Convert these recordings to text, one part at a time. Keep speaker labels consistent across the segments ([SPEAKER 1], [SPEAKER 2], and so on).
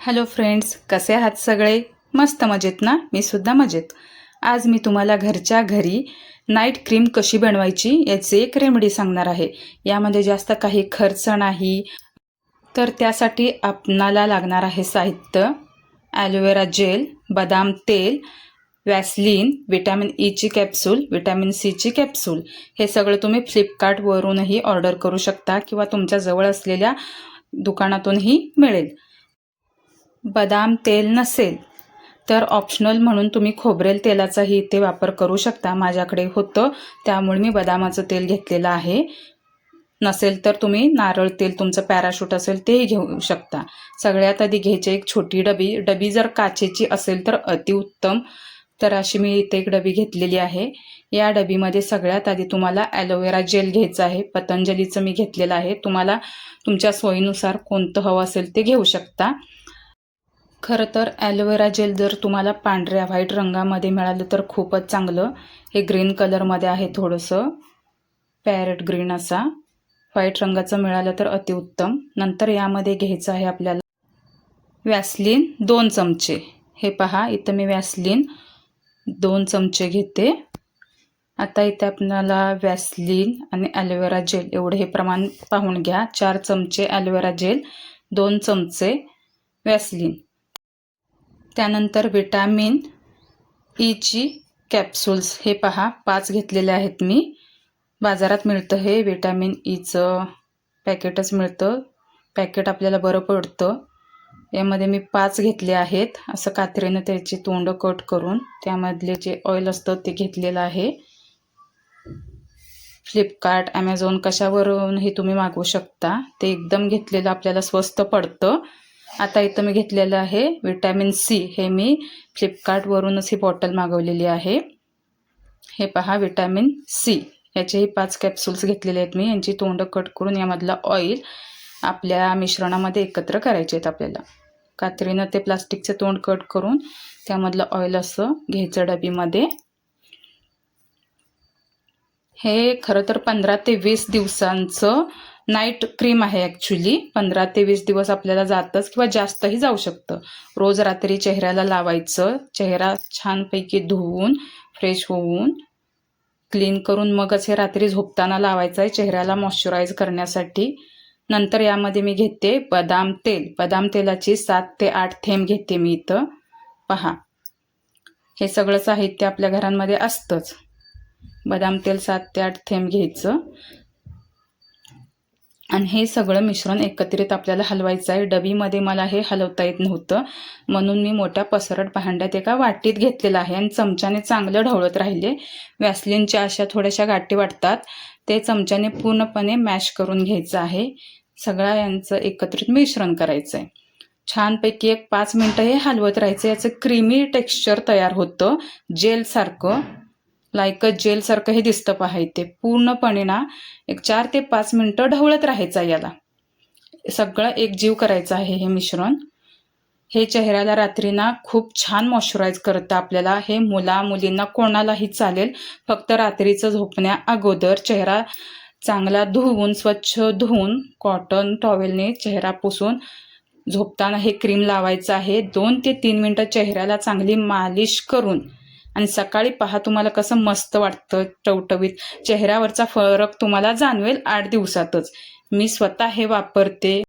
[SPEAKER 1] Hello friends, कसे आहात सगळे? मस्त मजेत ना? मी सुद्धा मजेत. आज मी तुम्हाला घरच्या घरी नाईट क्रीम कशी बनवायची याची एक रेमेडी सांगणार आहे. यामध्ये जास्त काही खर्च नाही. तर त्यासाठी आपणाला लागणार आहे साहित्य: ॲलोवेरा जेल, बदाम तेल, वॅसलीन, विटॅमिन ईची कॅप्सूल, विटॅमिन सीची कॅप्सूल. हे सगळं तुम्ही फ्लिपकार्टवरूनही ऑर्डर करू शकता किंवा तुमच्या जवळ असलेल्या दुकानातूनही मिळेल. बदाम तेल नसेल तर ऑप्शनल म्हणून तुम्ही खोबरेल तेलाचाही इथे वापर करू शकता. माझ्याकडे होतं त्यामुळे मी बदामाचं तेल घेतलेलं आहे. नसेल तर तुम्ही नारळ तेल, तुमचं पॅराशूट असेल तेही घेऊ शकता. सगळ्यात आधी घ्यायची एक छोटी डबी जर काचेची असेल तर अतिउत्तम. तर अशी मी इथे एक डबी घेतलेली आहे. या डबीमध्ये सगळ्यात आधी तुम्हाला ॲलोवेरा जेल घ्यायचं आहे. पतंजलीचं मी घेतलेलं आहे. तुम्हाला तुमच्या सोयीनुसार कोणतं हवं असेल ते घेऊ शकता. खरं तर ॲलोवेरा जेल जर तुम्हाला पांढऱ्या व्हाईट रंगामध्ये मिळालं तर खूपच चांगलं. हे ग्रीन कलरमध्ये आहे, थोडंसं पॅरेट ग्रीन असा. व्हाईट रंगाचं मिळालं तर अतिउत्तम. नंतर यामध्ये घ्यायचं आहे आपल्याला वॅसलीन 2 चमचे. हे पहा, इथं मी वॅसलीन 2 चमचे घेते. आता इथे आपल्याला वॅसलीन आणि ॲलोवेरा जेल एवढे हे प्रमाण पाहून घ्या. 4 चमचे ॲलोवेरा जेल, 2 चमचे वॅसलीन. त्यानंतर विटॅमिन ईची कॅप्सूल्स हे पहा 5 घेतलेले आहेत मी. बाजारात मिळतं हे विटॅमिन ईचं पॅकेटच मिळतं. पॅकेट आपल्याला बरं पडतं. यामध्ये मी 5 घेतले आहेत. असं कात्रीनं त्याची तोंड कट करून त्यामधले जे ऑइल असतं ते घेतलेलं आहे. फ्लिपकार्ट, ॲमेझॉन कशावरूनही तुम्ही मागवू शकता. ते एकदम घेतलेलं आपल्याला स्वस्त पडतं. आता इथं मी घेतलेलं आहे विटॅमिन सी. हे मी फ्लिपकार्टवरूनच ही बॉटल मागवलेली आहे. हे पहा विटॅमिन सी. याचेही 5 कॅप्सूल्स घेतलेले आहेत मी. यांची तोंड कट करून यामधला ऑइल आपल्या मिश्रणामध्ये एकत्र करायचे आहेत आपल्याला. कात्रीनं ते प्लास्टिकचे तोंड कट करून त्यामधलं ऑइल असं घ्यायचं डबीमध्ये. हे खरं तर 15 ते 20 दिवसांचं नाईट क्रीम आहे. ॲक्च्युली 15 ते 20 दिवस आपल्याला जातच किंवा जास्तही जाऊ शकतं. रोज रात्री चेहऱ्याला लावायचं. चेहरा छानपैकी धुवून फ्रेश होऊन क्लीन करून मगच हे रात्री झोपताना लावायचं आहे चेहऱ्याला मॉइश्चराईज करण्यासाठी. नंतर यामध्ये मी घेते बदाम तेल. बदाम तेलाची 7 ते 8 थेंब घेते मी इथं. पहा, हे सगळं साहित्य आपल्या घरांमध्ये असतंच. बदाम तेल 7 ते 8 थेंब घ्यायचं आणि हे सगळं मिश्रण एकत्रित आपल्याला हलवायचं आहे. डबीमध्ये मला हे हलवता येत नव्हतं म्हणून मी मोठ्या पसरट भांड्यात एका वाटीत घेतलेलं आहे आणि चमच्याने चांगलं ढवळत राहिले. वॅसलीनच्या अशा थोड्याशा गाठी वाटतात, ते चमच्याने पूर्णपणे मॅश करून घ्यायचं आहे. सगळ्या यांचं एकत्रित मिश्रण करायचं आहे. छानपैकी एक 5 मिनटं हे हलवत राहायचं. याचं क्रीमी टेक्स्चर तयार होतं, जेलसारखं. लाईकच जेलसारखं हे दिसतं पहा. इथे पूर्णपणे ना एक 4 ते 5 मिनटं ढवळत राहायचं. याला सगळं एकजीव करायचं आहे हे मिश्रण. हे चेहऱ्याला रात्री ना खूप छान मॉइश्चराईज करतं आपल्याला. हे मुलींना कोणालाही चालेल. फक्त रात्रीचं झोपण्या अगोदर चेहरा चांगला धुवून, स्वच्छ धुवून कॉटन टॉवेलने चेहरा पुसून झोपताना हे क्रीम लावायचं आहे. 2 ते 3 मिनटं चेहऱ्याला चांगली मालिश करून आणि सकाळी पहा तुम्हाला कसं मस्त वाटतं, टवटवीत. चेहऱ्यावरचा फरक तुम्हाला जाणवेल 8 दिवसातच. मी स्वतः हे वापरते.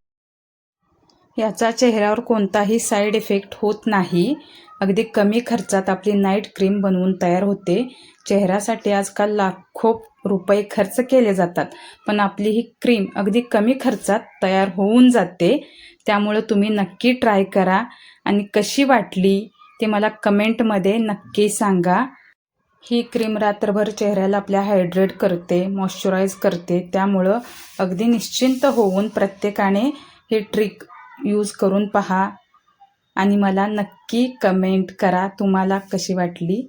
[SPEAKER 1] याचा चेहऱ्यावर कोणताही साईड इफेक्ट होत नाही. अगदी कमी खर्चात आपली नाईट क्रीम बनवून तयार होते. चेहऱ्यासाठी आजकाल लाखो रुपये खर्च केले जातात, पण आपली ही क्रीम अगदी कमी खर्चात तयार होऊन जाते. त्यामुळं तुम्ही नक्की ट्राय करा आणि कशी वाटली ते मला कमेंटमध्ये नक्की सांगा. ही क्रीम रात्रभर चेहऱ्याला आपल्या हायड्रेट करते, मॉइश्चराईज करते. त्यामुळं अगदी निश्चिंत होऊन प्रत्येकाने ही ट्रिक यूज करून पहा आणि मला नक्की कमेंट करा तुम्हाला कशी वाटली.